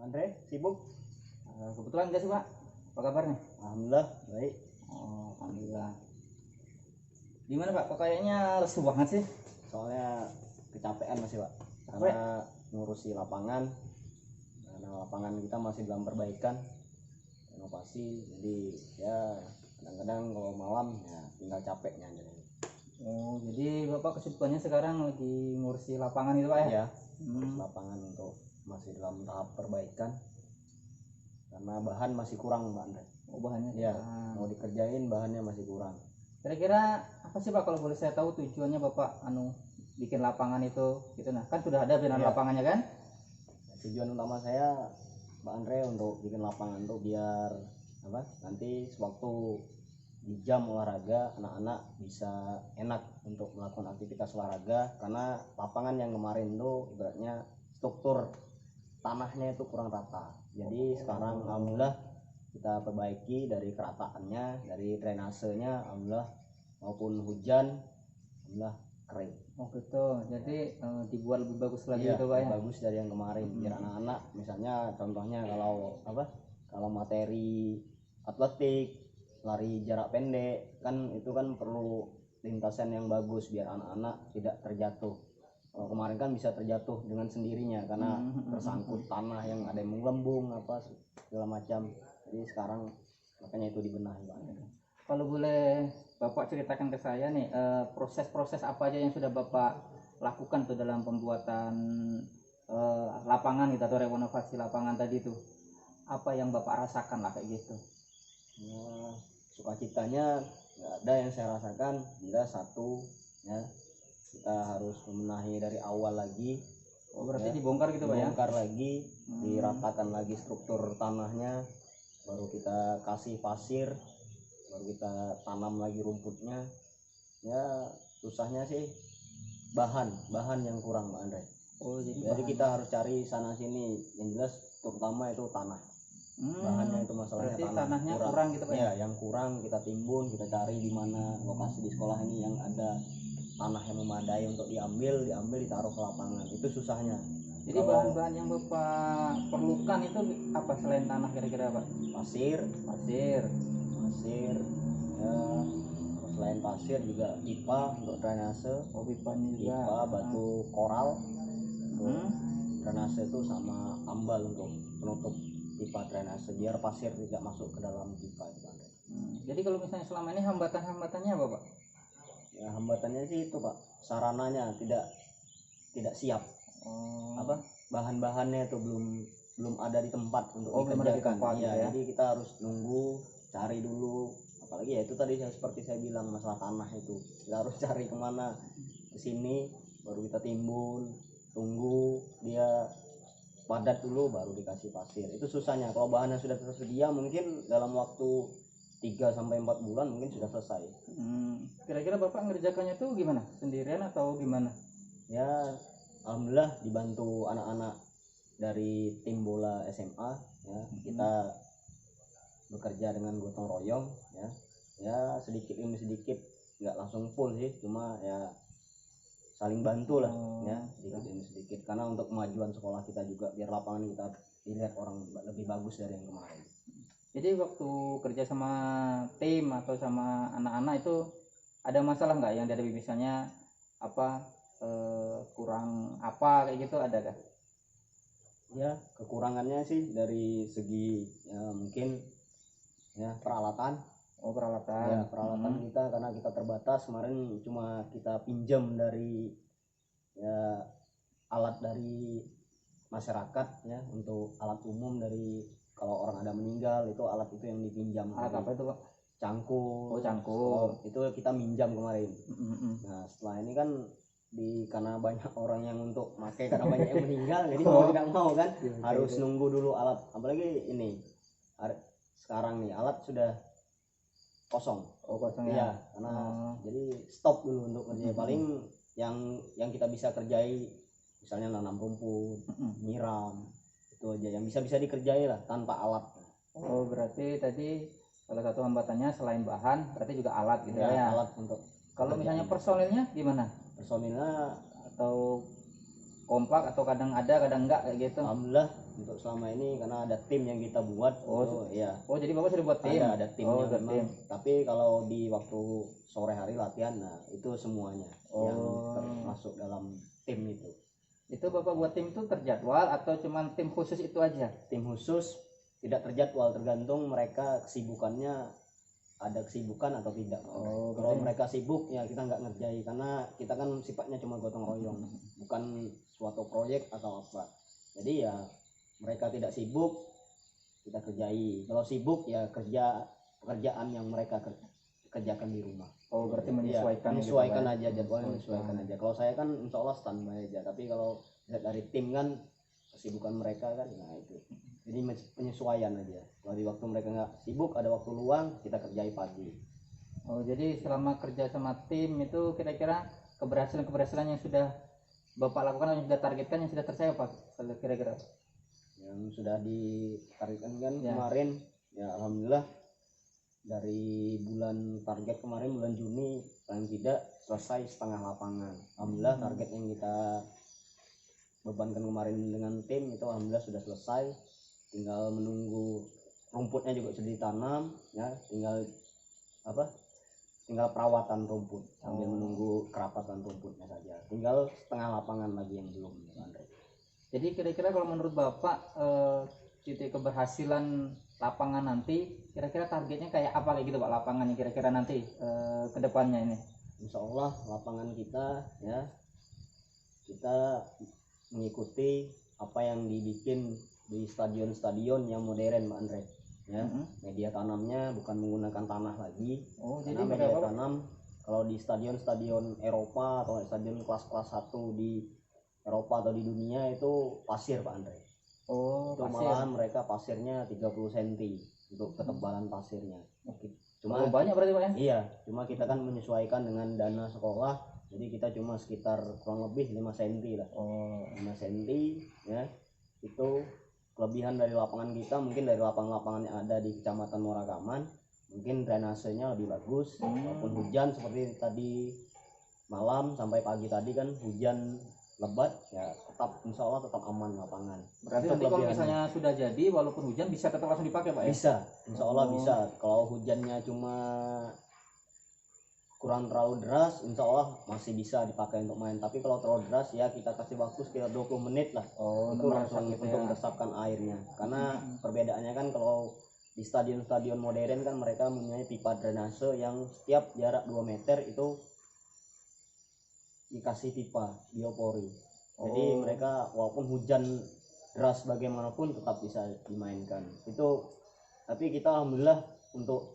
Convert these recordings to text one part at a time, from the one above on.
Andre, sibuk? Kebetulan enggak sih Pak? Apa kabarnya? Alhamdulillah, baik. Oh, alhamdulillah. Gimana Pak? Kok kayaknya lesu banget sih? Soalnya kecapean masih Pak. Karena ngurusi lapangan. Karena lapangan kita masih dalam perbaikan, renovasi. Jadi ya kadang-kadang kalau malam ya tinggal capeknya aja. Oh, jadi Bapak kesibukannya sekarang lagi ngurusi lapangan itu Pak ya? Iya, lapangan untuk masih dalam tahap perbaikan. Karena bahan masih kurang Pak Andre. Oh, bahannya Iya, kurang. mau dikerjain bahannya masih kurang. Kira-kira apa sih Pak kalau boleh saya tahu tujuannya Bapak bikin lapangan itu gitu? Nah, kan sudah ada binaan Iya. lapangannya kan? Tujuan utama saya Pak Andre untuk bikin lapangan tuh biar nanti sewaktu di jam olahraga anak-anak bisa enak untuk melakukan aktivitas olahraga, karena lapangan yang kemarin tuh ibaratnya struktur tanahnya itu kurang rata. Jadi sekarang alhamdulillah kita perbaiki dari kerataannya, dari drainasenya alhamdulillah, maupun hujan alhamdulillah kering. Oh gitu. Jadi dibuat lebih bagus lagi Iya, itu Pak ya? bagus dari yang kemarin. Biar anak-anak misalnya contohnya kalau materi atletik, lari jarak pendek kan itu kan perlu lintasan yang bagus biar anak-anak tidak terjatuh. Kalau kemarin kan bisa terjatuh dengan sendirinya karena tersangkut tanah yang ada yang menggelembung segala macam. Jadi sekarang makanya itu dibenahi Pak. Kalau boleh Bapak ceritakan ke saya nih, proses-proses apa aja yang sudah Bapak lakukan tuh dalam pembuatan lapangan gitu atau renovasi lapangan tadi tuh. Apa yang Bapak rasakan lah kayak gitu? Nah, sukacitanya nggak ada yang saya rasakan. Bila satu ya kita harus membenahi dari awal lagi. Oh, berarti ya, dibongkar gitu Pak ya? Dibongkar lagi, diratakan lagi struktur tanahnya, baru kita kasih pasir, baru kita tanam lagi rumputnya. Ya susahnya sih bahan yang kurang Mbak Andre. Oh, jadi kita harus cari sana sini, yang jelas terutama itu tanah. Bahannya itu masalahnya berarti tanahnya kurang gitu Pak ya? Yang kurang kita timbun, kita cari di mana lokasi di sekolah ini yang ada tanah yang memadai untuk diambil ditaruh ke lapangan. Itu susahnya. Jadi bahan-bahan yang Bapak perlukan itu apa selain tanah kira-kira Pak? Pasir ya, selain pasir juga pipa untuk drainase. Oh, pipanya juga. Pipa, batu koral drainase itu, sama ambal untuk penutup pipa drainase biar pasir tidak masuk ke dalam pipa itu. Jadi kalau misalnya selama ini hambatan-hambatannya apa Pak? Ya hambatannya sih itu Pak, sarananya tidak siap. Bahan-bahannya itu belum ada di tempat untuk dikerjakan. Ya. Jadi kita harus nunggu, cari dulu. Apalagi ya itu tadi seperti saya bilang masalah tanah itu, kita harus cari kemana, kesini baru kita timbun, tunggu dia padat dulu baru dikasih pasir. Itu susahnya. Kalau bahannya sudah tersedia mungkin dalam waktu 3-4 bulan mungkin sudah selesai. Kira-kira Bapak ngerjakannya tuh gimana? Sendirian atau gimana? Ya alhamdulillah dibantu anak-anak dari tim bola SMA ya. Kita bekerja dengan gotong royong ya sedikit demi sedikit, nggak langsung full sih, cuma ya saling bantu lah ya, sedikit demi sedikit, karena untuk kemajuan sekolah kita juga biar lapangan kita dilihat orang lebih bagus dari yang kemarin. Jadi waktu kerja sama tim atau sama anak-anak itu ada masalah nggak yang dari misalnya kurang apa kayak gitu, ada kan? Ya kekurangannya sih dari segi ya mungkin ya peralatan. Ya peralatan kita, karena kita terbatas. Kemarin cuma kita pinjam dari ya alat dari masyarakat ya, untuk alat umum dari kalau orang ada meninggal itu alat itu yang dipinjam. Alat apa itu Pak? Cangkul. Oh, cangkul. Itu kita minjam kemarin. Nah setelah ini kan karena banyak orang yang untuk pakai, karena banyak yang meninggal, jadi mau tidak mau kan harus nunggu dulu alat. Apalagi ini sekarang nih alat sudah kosong. Ya, karena jadi stop dulu untuk kerja. Paling yang kita bisa kerjai misalnya nanam rumput, nyiram, itu aja yang bisa dikerjai lah tanpa alat. Oh, berarti tadi salah satu hambatannya selain bahan berarti juga alat gitu ya? Alat untuk. Kalau misalnya personilnya gimana? Personilnya atau kompak atau kadang ada kadang enggak kayak gitu? Alhamdulillah untuk selama ini karena ada tim yang kita buat. Ya. Oh, jadi Bapak sudah buat tim? Ada timnya ada memang. tim. Tapi kalau di waktu sore hari latihan, nah itu semuanya yang termasuk dalam tim itu. Itu Bapak buat tim itu terjadwal atau cuman tim khusus itu aja? Tim khusus tidak terjadwal, tergantung mereka kesibukannya, ada kesibukan atau tidak. Kalau mereka sibuk ya kita nggak ngerjai, karena kita kan sifatnya cuma gotong royong, bukan suatu proyek atau apa. Jadi ya mereka tidak sibuk kita kerjai, kalau sibuk ya pekerjaan yang mereka kerjakan di rumah. Berarti menyesuaikan aja jadwalnya, menyesuaikan aja. Kalau saya kan insya Allah standby aja, tapi kalau dari tim kan kesibukan mereka kan, nah itu jadi penyesuaian aja. Kalau di waktu mereka nggak sibuk, ada waktu luang, kita kerjai pagi. Jadi selama kerja sama tim itu kira-kira keberhasilan yang sudah Bapak lakukan, yang sudah targetkan, yang sudah tercapai Pak, kira-kira? Yang sudah ditargetkan kan kemarin ya alhamdulillah, dari target kemarin bulan Juni paling tidak selesai setengah lapangan. Alhamdulillah target yang kita bebankan kemarin dengan tim itu alhamdulillah sudah selesai, tinggal menunggu rumputnya juga sudah ditanam ya, tinggal perawatan rumput sambil menunggu kerapatan rumputnya saja, tinggal setengah lapangan lagi yang belum, Andre. Jadi kira-kira kalau menurut Bapak titik keberhasilan lapangan nanti kira-kira targetnya kayak apa kayak gitu Pak, lapangannya kira-kira nanti ke depannya ini? Insya Allah lapangan kita ya, kita mengikuti apa yang dibikin di stadion-stadion yang modern Mbak Andre ya. Media tanamnya bukan menggunakan tanah lagi. Jadi media tanam kalau di stadion-stadion Eropa atau stadion kelas-kelas 1 di Eropa atau di dunia itu pasir Pak Andre. Itu malahan mereka pasirnya 30 cm untuk ketebalan pasirnya. Cuma banyak berarti Pak ya? Iya, cuma kita kan menyesuaikan dengan dana sekolah, jadi kita cuma sekitar kurang lebih 5 cm lah. 5 cm ya. Itu kelebihan dari lapangan kita. Mungkin dari lapangan-lapangan yang ada di Kecamatan Morakaman mungkin drainasenya lebih bagus. Walaupun hujan seperti tadi malam sampai pagi tadi kan hujan lebat ya, tetap insya Allah tetap aman lapangan. Berarti nanti kalau misalnya sudah jadi walaupun hujan bisa tetap langsung dipakai Pak ya? Bisa, insya Allah bisa. Kalau hujannya cuma kurang terlalu deras, insya Allah masih bisa dipakai untuk main. Tapi kalau terlalu deras ya kita kasih waktu sekitar 20 menit lah. Itu langsung untuk meresapkan airnya. Karena perbedaannya kan kalau di stadion-stadion modern kan mereka mempunyai pipa drainase yang setiap jarak 2 meter itu dikasih pipa biopori. Jadi mereka walaupun hujan deras bagaimanapun tetap bisa dimainkan. Itu tapi kita alhamdulillah untuk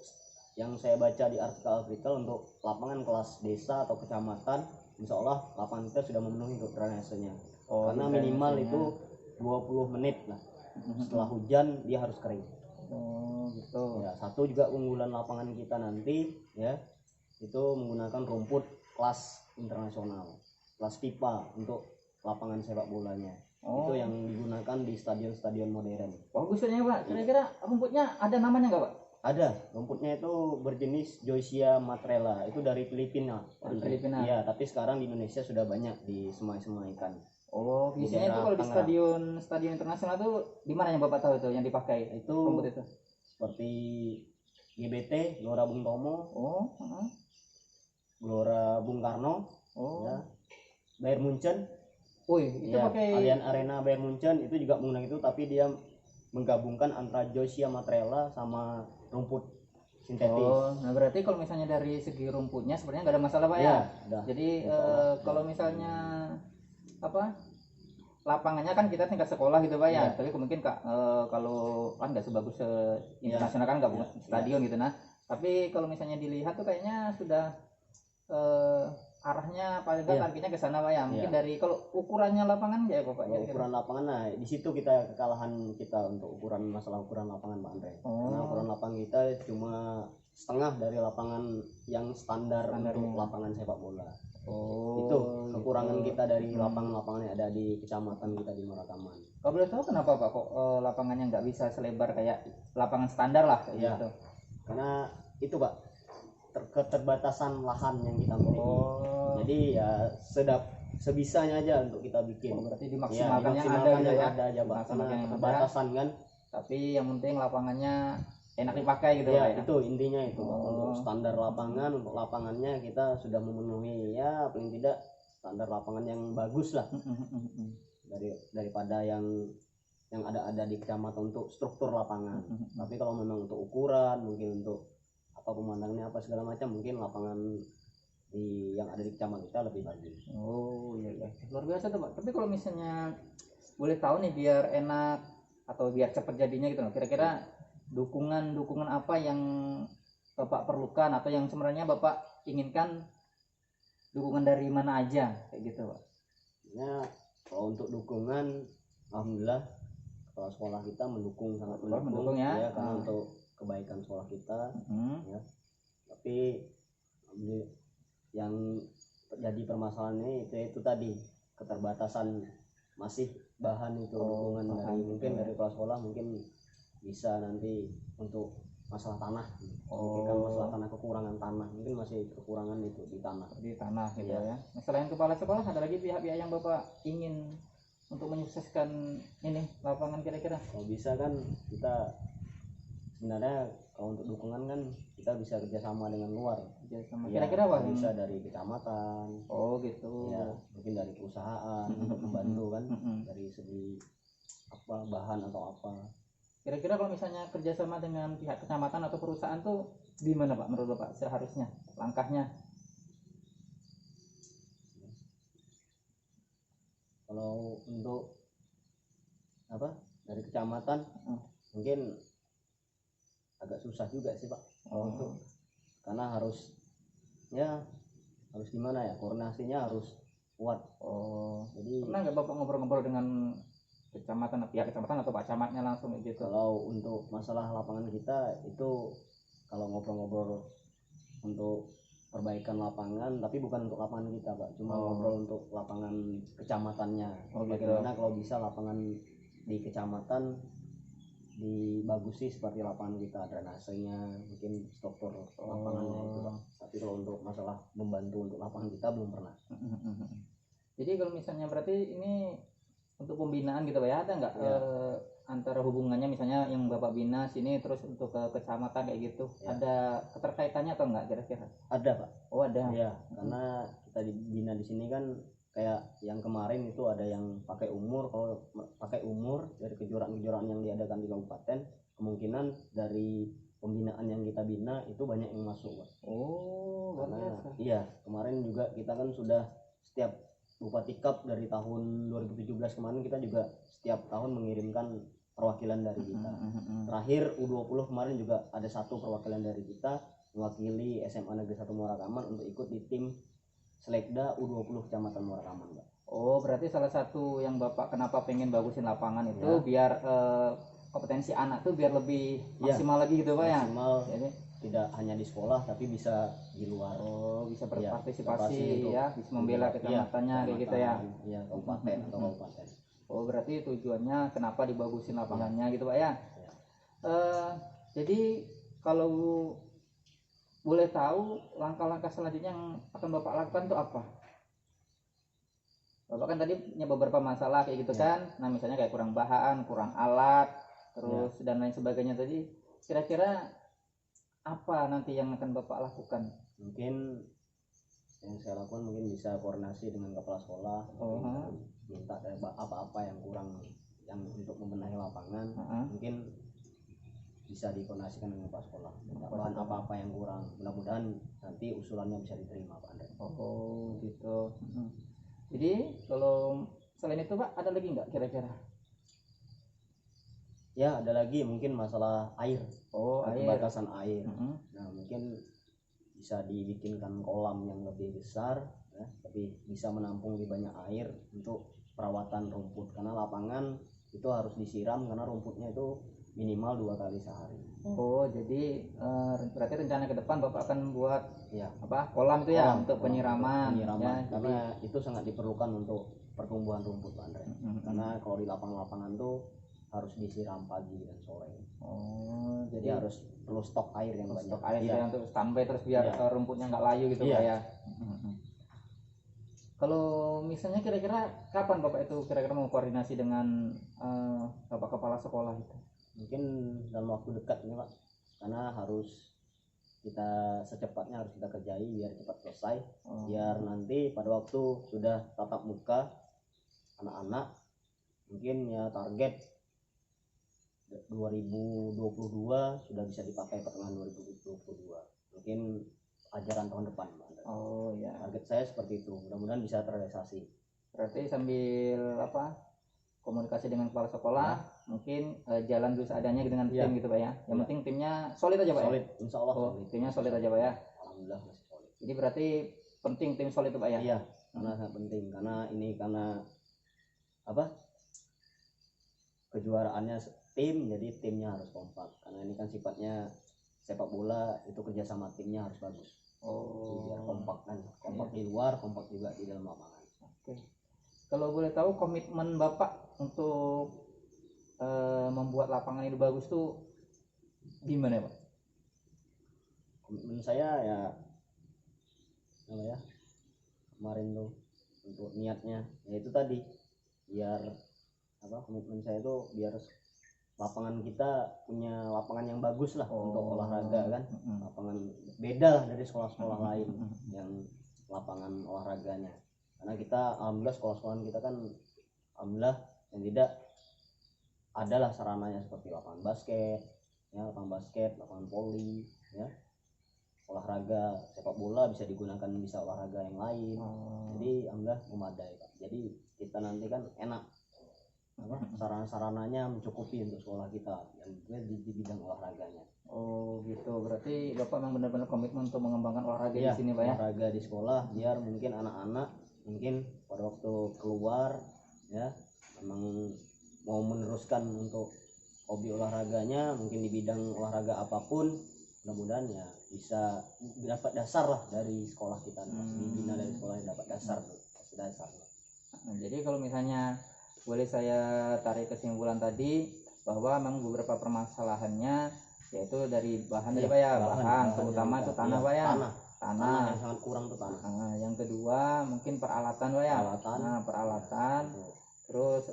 yang saya baca di artikel untuk lapangan kelas desa atau kecamatan, insya Allah lapangan kita sudah memenuhi untuk drainasenya. Karena minimal itu 20 menit lah. Setelah hujan dia harus kering. Gitu. Ya, satu juga unggulan lapangan kita nanti ya, itu menggunakan rumput kelas internasional, kelas FIFA untuk lapangan sepak bolanya. Itu yang digunakan di stadion-stadion modern. Bagusnya Pak, kira-kira rumputnya ada namanya nggak Pak? Ada, rumputnya itu berjenis Joycia matrela, itu dari Filipina. Iya, tapi sekarang di Indonesia sudah banyak disemai-semaikan. Biasanya itu kalau di stadion internasional itu di mana yang Bapak tahu itu yang dipakai itu rumput itu? Seperti GBT, Gelora Bung Tomo, Gelora Bung Karno, ya. Bayern Munchen. Itu ya, pakai Allianz Arena Bayern Munchen itu juga menggunakan itu, tapi dia menggabungkan antara Joycia matrela sama rumput sintetis. Nah berarti kalau misalnya dari segi rumputnya sebenarnya nggak ada masalah Pak ya? Jadi kalau misalnya lapangannya kan kita tingkat sekolah gitu Pak ya, tapi mungkin kalau kan nggak sebagus internasional kan nggak stadion gitu. Nah tapi kalau misalnya dilihat tuh kayaknya sudah arahnya paling nggak targetnya ke sana Pak ya. Mungkin dari kalau ukurannya lapangan ya Pak. Ukuran lapangan, nah di situ kita kekalahan kita untuk masalah ukuran lapangan Pak Andre. Karena ukuran lapangan kita cuma setengah dari lapangan yang standar untuk lapangan sepak bola. Itu kekurangan kita dari lapangan-lapangan yang ada di kecamatan kita di Morakaman. Kalau boleh tahu kenapa Pak kok lapangannya nggak bisa selebar kayak lapangan standar lah gitu? Karena itu Pak, keterbatasan lahan yang kita miliki. Jadi ya sebisanya aja untuk kita bikin. Oh, berarti Ya, dimaksimalkan yang ada dimaksimalkan gitu yang ya. ada aja, Pak. Dimaksimalkan Karena yang ada. keterbatasan kan. Tapi yang penting lapangannya enak dipakai gitu Ya, Pak, ya. itu intinya itu, Pak. Oh. Untuk standar lapangan, untuk lapangannya kita sudah memenuhi ya paling tidak standar lapangan yang bagus lah daripada yang ada di kecamatan untuk struktur lapangan. Tapi kalau memang untuk ukuran, mungkin untuk apa pemandangannya apa segala macam, mungkin lapangan yang ada di kecamatan kita lebih bagus. Oh iya iya, luar biasa tuh Pak. Tapi kalau misalnya boleh tahu nih biar enak atau biar cepat jadinya gitu loh, kira-kira dukungan apa yang Bapak perlukan atau yang sebenarnya Bapak inginkan, dukungan dari mana aja kayak gitu Pak? Ya, kalau untuk dukungan, alhamdulillah kepala sekolah kita sangat mendukung ya, karena untuk kebaikan sekolah kita. Ya. Tapi yang terjadi permasalahannya itu tadi keterbatasan masih bahan itu. Dukungan dari kepala sekolah mungkin bisa nanti untuk masalah tanah. Kan masalah tanah, kekurangan tanah, mungkin masih kekurangan itu di tanah gitu ya. Nah, selain kepala sekolah ada lagi pihak-pihak yang Bapak ingin untuk menyukseskan ini lapangan kira-kira? Kalau bisa kan kita sebenarnya kalau untuk dukungan kan kita bisa kerjasama dengan luar. Kira-kira apa? Bisa dari kecamatan. Oh gitu. Ya, mungkin dari perusahaan untuk membantu kan dari segi apa bahan atau apa. Kira-kira kalau misalnya kerjasama dengan pihak kecamatan atau perusahaan tuh gimana Pak menurut Bapak seharusnya langkahnya? Kalau untuk apa dari kecamatan mungkin agak susah juga sih Pak. Untuk karena harus gimana ya, koordinasinya harus kuat. Jadi pernah nggak Bapak ngobrol-ngobrol dengan pihak kecamatan atau Pak Camatnya langsung gitu? Kalau untuk masalah lapangan kita itu kalau ngobrol-ngobrol untuk perbaikan lapangan, tapi bukan untuk lapangan kita Pak, cuma ngobrol untuk lapangan kecamatannya. Bagaimana kalau bisa lapangan di kecamatan dibagusi seperti lapangan kita, drainasenya, mungkin struktur lapangannya itu Pak. Tapi kalau untuk masalah membantu untuk lapangan kita belum pernah. Jadi kalau misalnya berarti ini untuk pembinaan gitu Pak ya, ada nggak antara hubungannya misalnya yang Bapak bina sini terus untuk ke kecamatan kayak gitu, ada keterkaitannya atau enggak kira-kira? Ada Pak. Oh ada. Iya, karena kita dibina di sini kan kayak yang kemarin itu ada yang pakai umur. Kalau pakai umur dari kejuaraan-kejuaraan yang diadakan di kabupaten, kemungkinan dari pembinaan yang kita bina itu banyak yang masuk Pak. Karena iya, kemarin juga kita kan sudah setiap Bupati Cup dari tahun 2017 kemarin kita juga setiap tahun mengirimkan perwakilan dari kita. Terakhir U20 kemarin juga ada satu perwakilan dari kita mewakili SMA Negeri 1 Muara Kaman untuk ikut di tim Selekda U20 Kecamatan Muara Kaman, Pak. Oh, berarti salah satu yang Bapak kenapa pengen bagusin lapangan itu biar kompetensi anak tuh biar lebih maksimal lagi gitu Pak ya. Maksimal. Jadi tidak hanya di sekolah tapi bisa di luar. Bisa berpartisipasi ya, bisa membela kecamatannya kayak gitu ya. Iya, kabupaten atau kabupaten. Oh, berarti tujuannya kenapa dibagusin lapangannya gitu Pak ya. Jadi kalau boleh tahu langkah-langkah selanjutnya yang akan Bapak lakukan itu apa? Bapak kan tadi punya beberapa masalah kayak gitu kan. Nah, misalnya kayak kurang bahan, kurang alat, terus dan lain sebagainya tadi. Kira-kira apa nanti yang akan Bapak lakukan? Mungkin yang saya lakukan mungkin bisa koordinasi dengan kepala sekolah, minta apa-apa yang kurang yang untuk membenahi lapangan, mungkin bisa dikoordinasikan dengan kepala sekolah. Bahan apa-apa yang kurang, mudah-mudahan nanti usulannya bisa diterima Pak Andre. Oh gitu. Jadi kalau selain itu Pak ada lagi nggak kira-kira? Ya ada lagi mungkin masalah air. Batasan air. Nah mungkin bisa dibikinkan kolam yang lebih besar, ya, lebih bisa menampung lebih banyak air untuk perawatan rumput. Karena lapangan itu harus disiram karena rumputnya itu minimal 2 kali sehari. Oh jadi berarti rencana ke depan Bapak akan buat kolam itu ya untuk penyiraman. Ya, karena itu sangat diperlukan untuk pertumbuhan rumput Pak Andre. Karena kalau di lapangan-lapangan tuh harus disiram pagi dan sore. Oh, jadi harus perlu stok air yang banyak. Stok air untuk standby terus biar rumputnya nggak layu gitu Pak ya. Kalau misalnya kira-kira kapan Bapak itu kira-kira mau koordinasi dengan Bapak kepala sekolah itu? Mungkin dalam waktu dekat ini Pak, karena harus kita secepatnya harus kita kerjai biar cepat selesai, biar nanti pada waktu sudah tatap muka anak-anak mungkin ya target 2022 sudah bisa dipakai pertengahan 2022, mungkin ajaran tahun depan Pak. Oh ya. Target saya seperti itu, mudah-mudahan bisa terrealisasi. Berarti sambil komunikasi dengan kepala sekolah, mungkin jalan dulu seadanya dengan tim gitu Pak ya. Yang penting timnya solid aja Pak ya. Solid, insya Allah. Solid. Timnya solid aja Pak ya. Alhamdulillah masih solid. Jadi berarti penting tim solid itu Pak ya. Iya, karena sangat penting, karena ini karena kejuaraannya tim, jadi timnya harus kompak, karena ini kan sifatnya sepak bola itu kerjasama timnya harus bagus. Biar kompak kan, kompak di luar, kompak juga di dalam lapangan. Oke. Kalau boleh tahu komitmen Bapak untuk membuat lapangan itu bagus tuh gimana Pak? Komitmen saya ya kemarin tuh untuk niatnya yaitu tadi biar komitmen saya tuh biar lapangan kita punya lapangan yang bagus lah untuk olahraga kan. Lapangan beda lah dari sekolah-sekolah lain yang lapangan olahraganya, karena kita alhamdulillah sekolah-sekolah kita kan alhamdulillah yang tidak adalah sarananya seperti lapangan basket ya, lapangan voli ya, olahraga sepak bola bisa digunakan, bisa olahraga yang lain. Jadi alhamdulillah memadai Pak. Jadi kita nanti kan enak sarana-sarananya mencukupi untuk sekolah kita yang di bidang olahraganya. Oh gitu, berarti Bapak memang benar-benar komitmen untuk mengembangkan olahraga di sini Pak ya? Olahraga di sekolah biar mungkin anak-anak mungkin pada waktu keluar ya memang mau meneruskan untuk hobi olahraganya mungkin di bidang olahraga apapun, mudah-mudahan ya bisa dapat dasar lah dari sekolah kita, dibina dari sekolah yang dapat dasar. Nah, jadi kalau misalnya boleh saya tarik kesimpulan tadi bahwa memang beberapa permasalahannya yaitu dari bahan dari Pak ya, bahan terutama itu tanah Pak ya. Tanah yang sangat kurang tuh tanah. Yang kedua mungkin peralatan Pak ya. Peralatan. Terus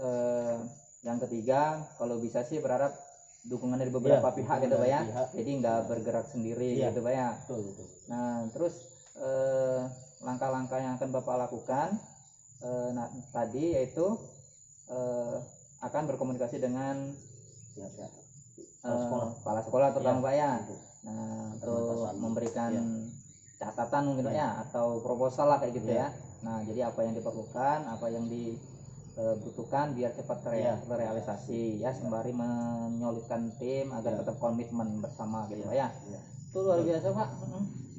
yang ketiga kalau bisa sih berharap dukungan dari beberapa pihak gitu Pak ya. Jadi nggak bergerak sendiri gitu Pak ya. Betul. Nah terus langkah-langkah yang akan Bapak lakukan tadi yaitu akan berkomunikasi dengan kepala sekolah terutama Pak ya. Nah untuk memberikan catatan mungkin Pak ya, atau proposal lah kayak gitu ya. Nah jadi apa yang diperlukan, apa yang dibutuhkan biar cepat terrealisasi ya, sembari menyolidkan tim agar tetap komitmen bersama gitu Pak ya. Itu luar biasa Pak.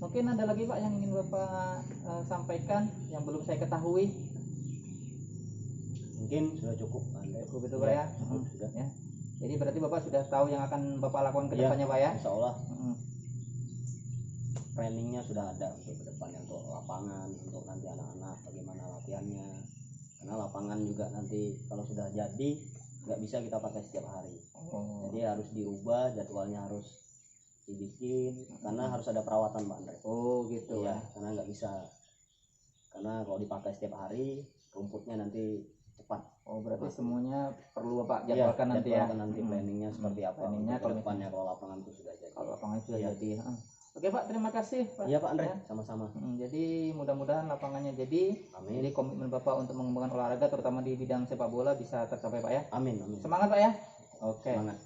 Mungkin ada lagi Pak yang ingin Bapak sampaikan yang belum saya ketahui? Mungkin sudah cukup itu Pak ya. Sudah ya. Jadi berarti Bapak sudah tahu yang akan Bapak lakukan ke depannya Pak ya? Insya Allah. Planningnya sudah ada untuk ke depannya, untuk lapangan, untuk nanti anak-anak bagaimana latihannya, karena lapangan juga nanti kalau sudah jadi nggak bisa kita pakai setiap hari. Jadi harus dirubah, jadwalnya harus dibikin, karena harus ada perawatan Pak Andre. Oh gitu ya, karena nggak bisa, karena kalau dipakai setiap hari rumputnya nanti cepat. Oh berarti semuanya perlu Bapak jadwalkan nanti ya. Nanti planningnya seperti apa planningnya kalau depannya kalau lapangan itu sudah jadi. Kalau lapangan sudah jadi. Oke Pak, terima kasih Pak. Iya Pak Andre, sama-sama. Jadi mudah-mudahan lapangannya jadi. Amin. Jadi komitmen Bapak untuk mengembangkan olahraga terutama di bidang sepak bola bisa tercapai Pak ya. Amin. Semangat Pak ya. Oke. Semangat.